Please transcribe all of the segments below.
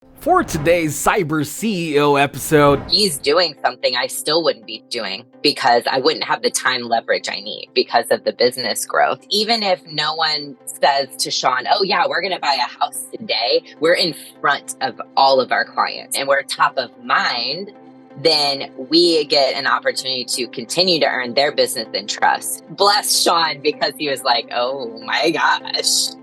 For today's Cyber CEO episode, he's doing something I still wouldn't be doing because I wouldn't have the time leverage I need because of the business growth. Even if no one says to Sean, oh yeah, we're going to buy a house today, we're in front of all of our clients and we're top of mind, then we get an opportunity to continue to earn their business and trust. Bless Sean because he was like, oh my gosh.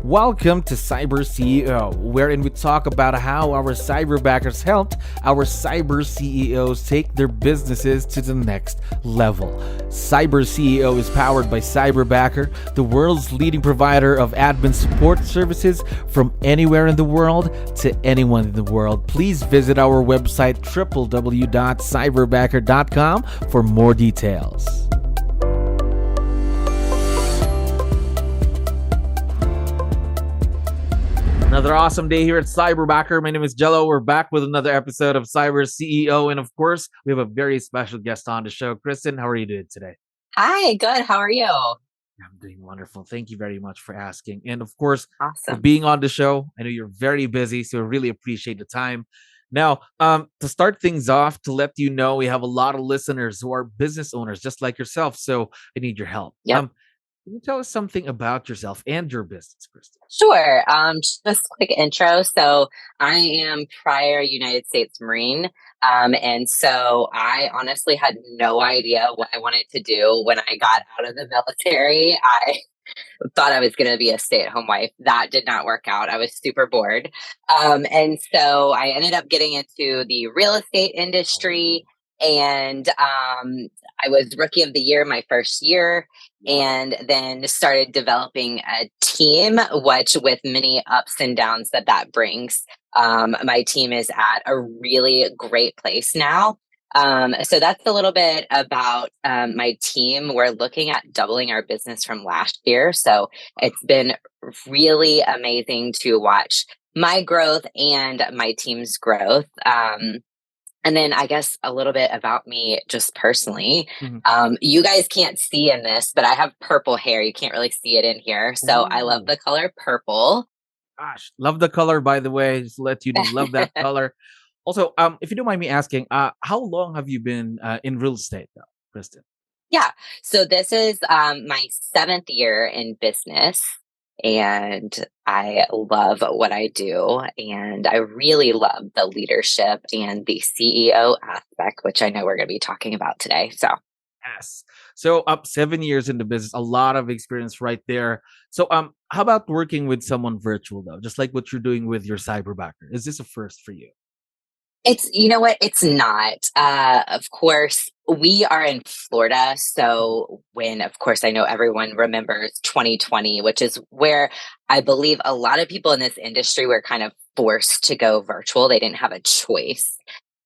Welcome to Cyber CEO, wherein we talk about how our cyberbackers helped our cyber CEOs take their businesses to the next level. Cyber CEO is powered by Cyberbacker, the world's leading provider of admin support services from anywhere in the world to anyone in the world. Please visit our website www.cyberbacker.com for more details. Another awesome day here at Cyberbacker. My name is Jello. We're back with another episode of Cyber CEO. And of course, we have a very special guest on the show. Kristen, how are you doing today? Hi, good. How are you? I'm doing wonderful. Thank you very much for asking. And of course, for Awesome. being on the show. I know you're very busy, so I really appreciate the time. Now, to start things off, to let you know, we have a lot of listeners who are business owners just like yourself. So I need your help. Yep. Can you tell us something about yourself and your business, Kristen? Sure. Just quick intro. So I am prior United States Marine. And so I honestly had no idea what I wanted to do when I got out of the military. I thought I was going to be a stay-at-home wife. That did not work out. I was super bored. And so I ended up getting into the real estate industry. And I was rookie of the year my first year, and then started developing a team, which with many ups and downs that brings. My team is at a really great place now. So that's a little bit about my team. We're looking at doubling our business from last year. So it's been really amazing to watch my growth and my team's growth. And then I guess a little bit about me just personally. You guys can't see in this, but I have purple hair. You can't really see it in here. So I love the color purple. Gosh, love the color, by the way. Just to let you know, love that color. Also, if you don't mind me asking, how long have you been in real estate, though, Kristen? Yeah. So this is my 7th year in business. And I love what I do. And I really love the leadership and the CEO aspect, which I know we're going to be talking about today. So, Yes. So, 7 years in the business, a lot of experience right there. So, how about working with someone virtual, though, just like what you're doing with your cyberbacker? Is this a first for you? you know what? It's not. Of course, we are in Florida. So when, of course, I know everyone remembers 2020, which is where I believe a lot of people in this industry were kind of forced to go virtual. They didn't have a choice.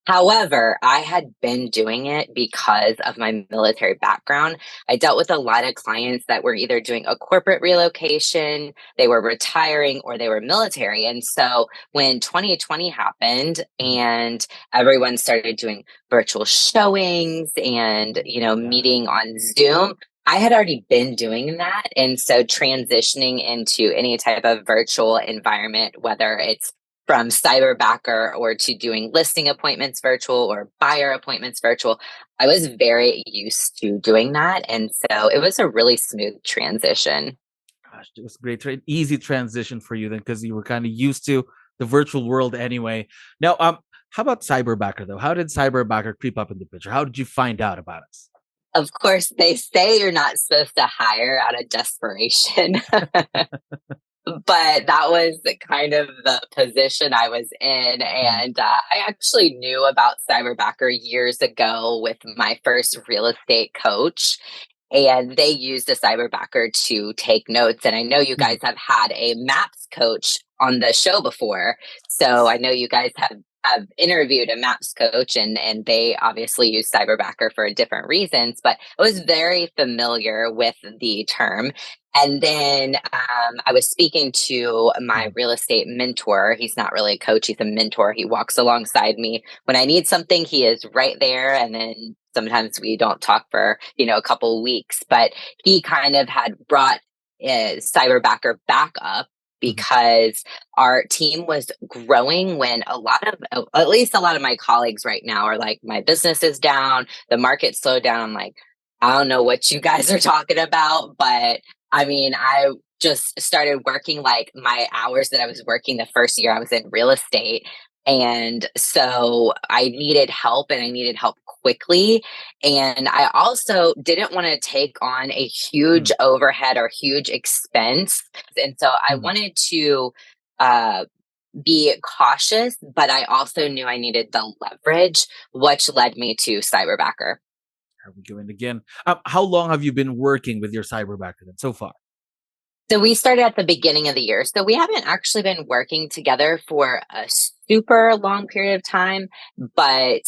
However, I had been doing it because of my military background. I dealt with a lot of clients that were either doing a corporate relocation, they were retiring, or they were military. And so when 2020 happened and everyone started doing virtual showings and, meeting on Zoom, I had already been doing that. And so transitioning into any type of virtual environment, whether it's from Cyberbacker or to doing listing appointments virtual or buyer appointments virtual, I was very used to doing that. And so it was a really smooth transition. Gosh, it was great, easy transition for you then, because you were kind of used to the virtual world anyway. Now, how about Cyberbacker though? How did Cyberbacker creep up in the picture? How did you find out about us? Of course, they say you're not supposed to hire out of desperation. But that was the kind of the position I was in. And I actually knew about Cyberbacker years ago with my first real estate coach. And they used a Cyberbacker to take notes. And I know you guys have had a MAPS coach on the show before. So I know you guys have interviewed a MAPS coach, and they obviously use Cyberbacker for different reasons, but I was very familiar with the term. And then I was speaking to my real estate mentor. He's not really a coach, he's a mentor. He walks alongside me. When I need something, he is right there. And then sometimes we don't talk for, a couple of weeks, but he kind of had brought Cyberbacker back up because our team was growing when at least a lot of my colleagues right now are like, my business is down, the market slowed down. I'm like, I don't know what you guys are talking about, but I mean, I just started working like my hours that I was working the first year I was in real estate. And so I needed help, and I needed help quickly. And I also didn't want to take on a huge overhead or huge expense. And so I wanted to be cautious, but I also knew I needed the leverage, which led me to Cyberbacker. Here we go. And again, how long have you been working with your Cyberbacker then so far? So we started at the beginning of the year. So we haven't actually been working together for a super long period of time, but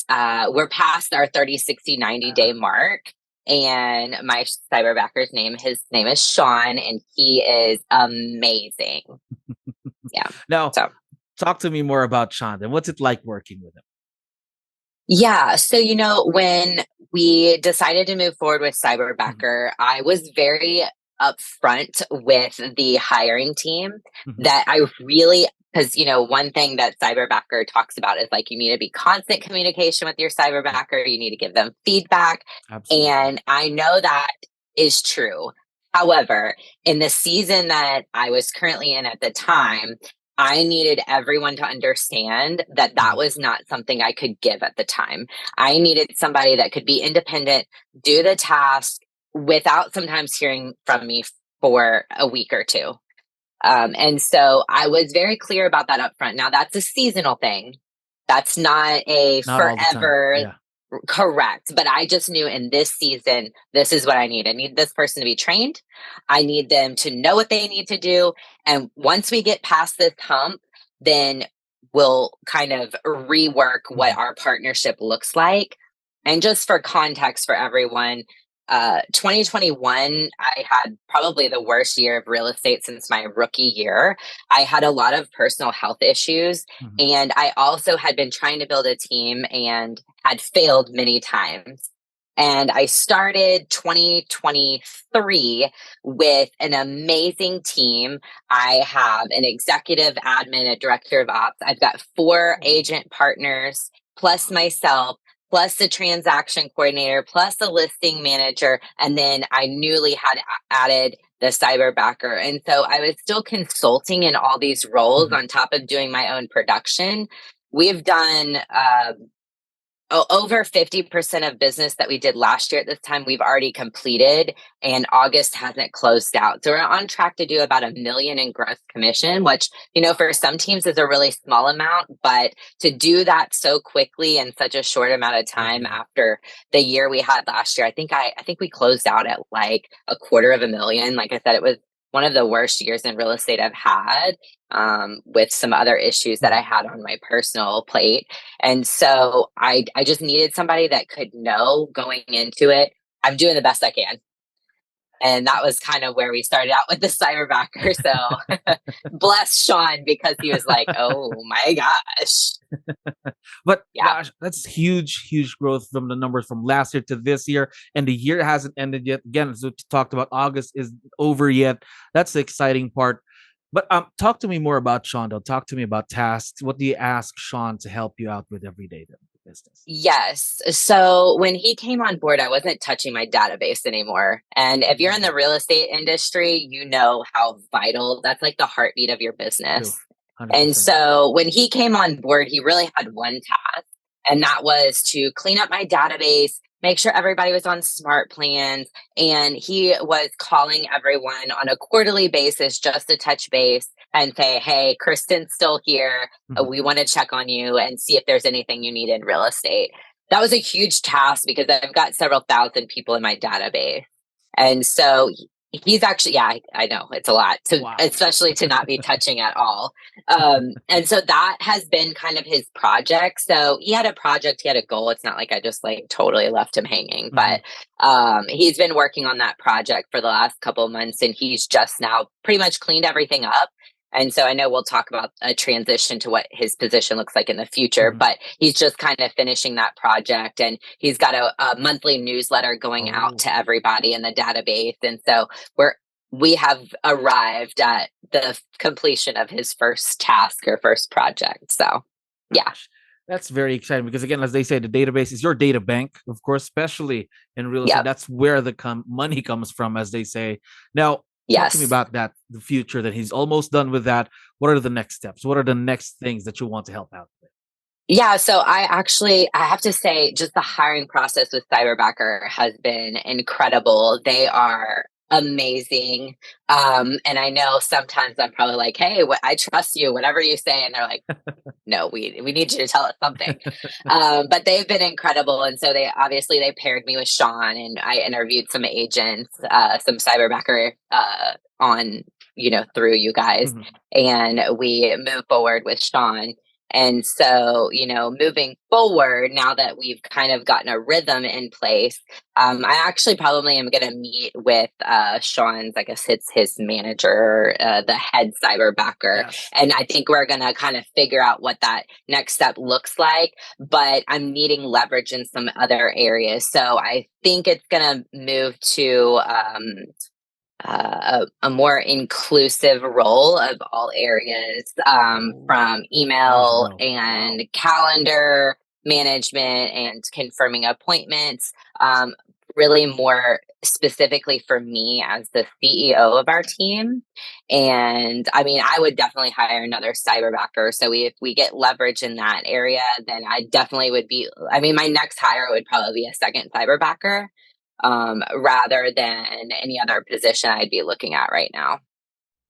we're past our 30, 60, 90-day mark. And my Cyberbacker's his name is Sean, and he is amazing. Yeah. Now, talk to me more about Sean. Then what's it like working with him? Yeah. So, when we decided to move forward with Cyberbacker, I was very upfront with the hiring team that I really, because, one thing that Cyberbacker talks about is like, you need to be constant communication with your Cyberbacker. You need to give them feedback. Absolutely. And I know that is true. However, in the season that I was currently in at the time, I needed everyone to understand that that was not something I could give at the time. I needed somebody that could be independent, do the task without sometimes hearing from me for a week or two. And so I was very clear about that up front. Now, that's a seasonal thing. That's not forever. Yeah. Correct. But I just knew in this season, this is what I need. I need this person to be trained. I need them to know what they need to do. And once we get past this hump, then we'll kind of rework what our partnership looks like. And just for context for everyone, 2021, I had probably the worst year of real estate since my rookie year. I had a lot of personal health issues, and I also had been trying to build a team and had failed many times. And I started 2023 with an amazing team. I have an executive admin, a director of ops. I've got 4 agent partners, plus myself, plus the transaction coordinator, plus the listing manager. And then I newly had added the Cyberbacker. And so I was still consulting in all these roles on top of doing my own production. We've done over 50% of business that we did last year at this time, we've already completed, and August hasn't closed out. So we're on track to do about $1 million in gross commission, which, for some teams is a really small amount, but to do that so quickly in such a short amount of time after the year we had last year, I think we closed out at like $250,000. Like I said, it was one of the worst years in real estate I've had, with some other issues that I had on my personal plate. And so I just needed somebody that could know going into it, I'm doing the best I can. And that was kind of where we started out with the Cyberbacker. So bless Sean, because he was like, oh my gosh. But gosh, that's huge growth from the numbers from last year to this year. And the year hasn't ended yet. Again, as we talked about, August is over yet. That's the exciting part. But talk to me more about Sean, though. Talk to me about tasks. What do you ask Sean to help you out with every day then? Business? Yes. So when he came on board, I wasn't touching my database anymore. And if you're in the real estate industry, you know how vital that's, like the heartbeat of your business. 100%. And so when he came on board, he really had one task, and that was to clean up my database, make sure everybody was on smart plans. And he was calling everyone on a quarterly basis just to touch base and say, hey, Kristen's still here. We want to check on you and see if there's anything you need in real estate. That was a huge task because I've got several thousand people in my database. And so he's actually, I know it's a lot, especially to not be touching at all. And so that has been kind of his project. So he had a project, he had a goal. It's not like I just like totally left him hanging, but he's been working on that project for the last couple of months, and he's just now pretty much cleaned everything up. And so I know we'll talk about a transition to what his position looks like in the future, but he's just kind of finishing that project, and he's got a monthly newsletter going out to everybody in the database. And so we have arrived at the completion of his first task or first project. So yeah. That's very exciting because, again, as they say, the database is your data bank, of course, especially in real estate. Yep. That's where the money comes from, as they say. Now, talk to me about that, the future, that he's almost done with that. What are the next steps? What are the next things that you want to help out with? Yeah, so I have to say, just the hiring process with Cyberbacker has been incredible. They are amazing. And I know sometimes I'm probably like, hey, I trust you, whatever you say. And they're like, no, we need you to tell us something. But they've been incredible. And so they paired me with Sean, and I interviewed some agents, some Cyberbacker on, through you guys. And we moved forward with Sean. And so, moving forward, now that we've kind of gotten a rhythm in place, I actually probably am going to meet with Sean's, I guess it's his manager, the head Cyberbacker. Yes. And I think we're going to kind of figure out what that next step looks like. But I'm needing leverage in some other areas. So I think it's going to move to a more inclusive role of all areas, from email and calendar management and confirming appointments, really more specifically for me as the CEO of our team. And I mean, I would definitely hire another Cyberbacker. So if we get leverage in that area, then I definitely would my next hire would probably be a second Cyberbacker, rather than any other position I'd be looking at right now.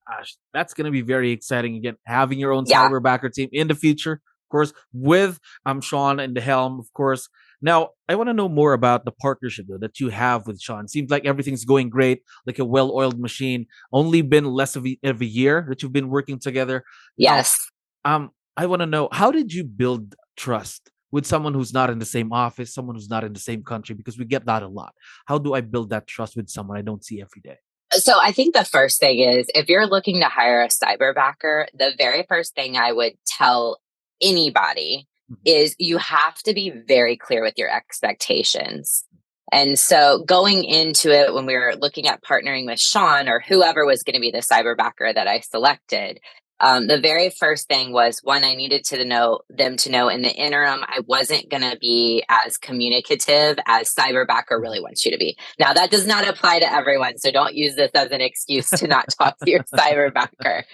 Gosh, that's going to be very exciting. Again, having your own Cyberbacker team in the future, of course, with Sean and the helm, of course. Now, I want to know more about the partnership that you have with Sean. Seems like everything's going great, like a well-oiled machine. Only been less of a year that you've been working together. Yes. Now, I want to know, how did you build trust with someone who's not in the same office, someone who's not in the same country? Because we get that a lot. How do I build that trust with someone I don't see every day? So I think the first thing is, if you're looking to hire a Cyberbacker, the very first thing I would tell anybody is you have to be very clear with your expectations. And so going into it, when we were looking at partnering with Sean or whoever was going to be the Cyberbacker that I selected, the very first thing was, one, I needed them to know in the interim, I wasn't going to be as communicative as Cyberbacker really wants you to be. Now, that does not apply to everyone, so don't use this as an excuse to not talk to your Cyberbacker.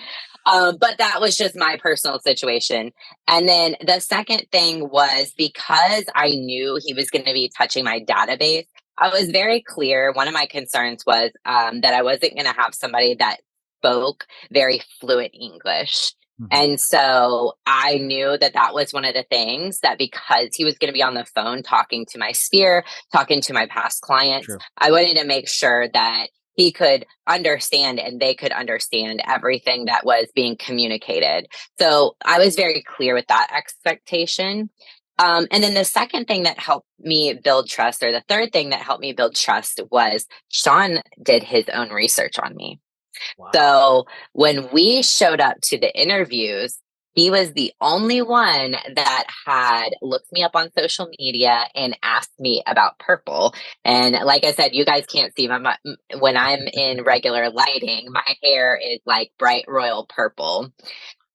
But that was just my personal situation. And then the second thing was, because I knew he was going to be touching my database, I was very clear. One of my concerns was that I wasn't going to have somebody that spoke very fluent English. And so I knew that was one of the things, that because he was going to be on the phone talking to my sphere, talking to my past clients, I wanted to make sure that he could understand and they could understand everything that was being communicated. So I was very clear with that expectation. And then the second thing that helped me build trust, or the third thing that helped me build trust, was Sean did his own research on me. Wow. So when we showed up to the interviews, he was the only one that had looked me up on social media and asked me about purple. And like I said, you guys can't see when I'm in regular lighting, my hair is like bright royal purple.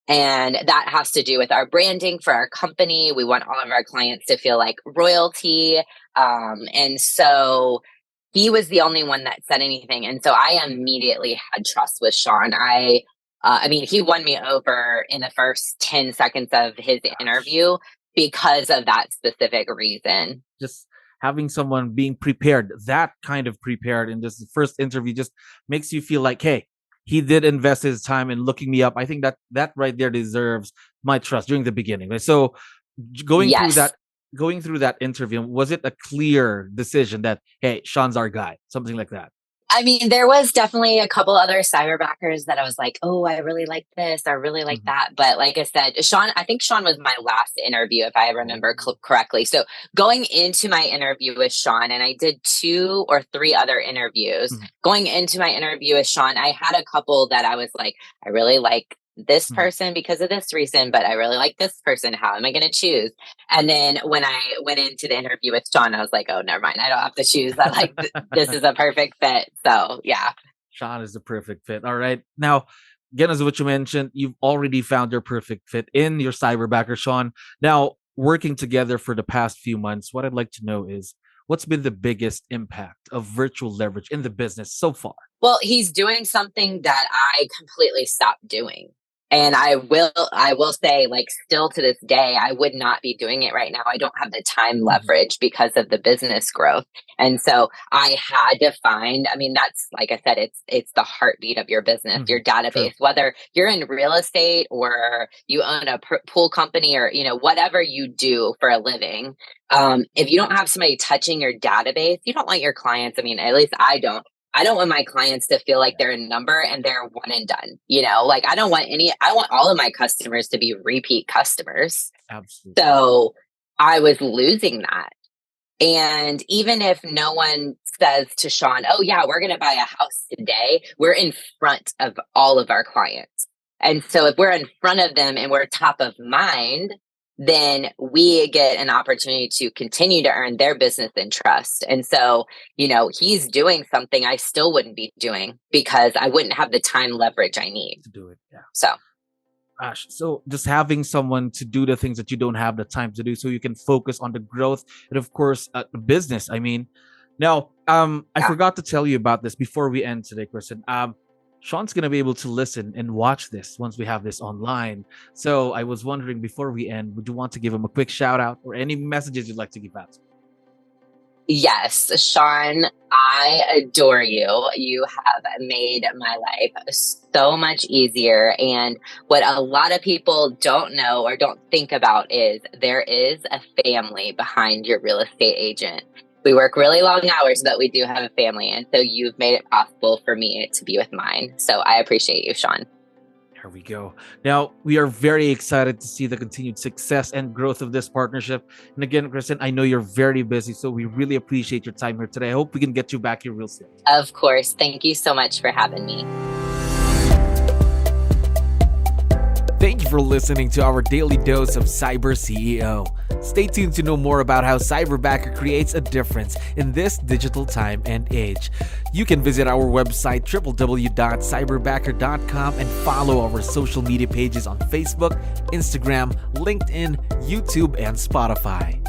And that has to do with our branding for our company. We want all of our clients to feel like royalty. And so he was the only one that said anything. And so I immediately had trust with Sean. I mean, he won me over in the first 10 seconds of his interview because of that specific reason. Just having someone being prepared, that kind of prepared in this first interview, just makes you feel like, hey, he did invest his time in looking me up. I think that right there deserves my trust during the beginning. Right? So going through that interview, was it a clear decision that, hey, Sean's our guy, something like that? I mean, there was definitely a couple other Cyberbackers that I was like, oh, I really like this, I really like that. But like I said, I think Sean was my last interview, if I remember correctly. So going into my interview with Sean, and I did 2 or 3 other interviews. Going into my interview with Sean, I had a couple that I was like, I really like this person because of this reason, but I really like this person. How am I going to choose? And then when I went into the interview with Sean, I was like, oh, never mind. I don't have to choose. I like, this is a perfect fit. So yeah. Sean is the perfect fit. All right. Now, again, as what you mentioned, you've already found your perfect fit in your Cyberbacker, Sean. Now, working together for the past few months, what I'd like to know is what's been the biggest impact of virtual leverage in the business so far? Well, he's doing something that I completely stopped doing. And I will say, like, still to this day, I would not be doing it right now. I don't have the time leverage because of the business growth. And so I had to find, I mean, that's, like I said, it's the heartbeat of your business, your database, whether you're in real estate or you own a pool company or, whatever you do for a living. If you don't have somebody touching your database, you don't want your clients. I mean, at least I don't want my clients to feel like they're a number and they're one and done. Like I want all of my customers to be repeat customers. Absolutely. So I was losing that. And even if no one says to Sean, oh yeah, we're going to buy a house today, we're in front of all of our clients. And so if we're in front of them and we're top of mind, then we get an opportunity to continue to earn their business and trust. And so, he's doing something I still wouldn't be doing because I wouldn't have the time leverage I need to do it. Yeah. So, gosh, so just having someone to do the things that you don't have the time to do so you can focus on the growth and of course, the business. I mean, now, I forgot to tell you about this before we end today, Kristen. Sean's going to be able to listen and watch this once we have this online. So I was wondering, before we end, would you want to give him a quick shout out or any messages you'd like to give out? Yes, Sean, I adore you. You have made my life so much easier. And what a lot of people don't know or don't think about is there is a family behind your real estate agent. We work really long hours, but we do have a family. And so you've made it possible for me to be with mine. So I appreciate you, Sean. There we go. Now, we are very excited to see the continued success and growth of this partnership. And again, Kristen, I know you're very busy, so we really appreciate your time here today. I hope we can get you back here real soon. Of course. Thank you so much for having me. Thank you for listening to our daily dose of Cyber CEO. Stay tuned to know more about how Cyberbacker creates a difference in this digital time and age. You can visit our website www.cyberbacker.com and follow our social media pages on Facebook, Instagram, LinkedIn, YouTube, and Spotify.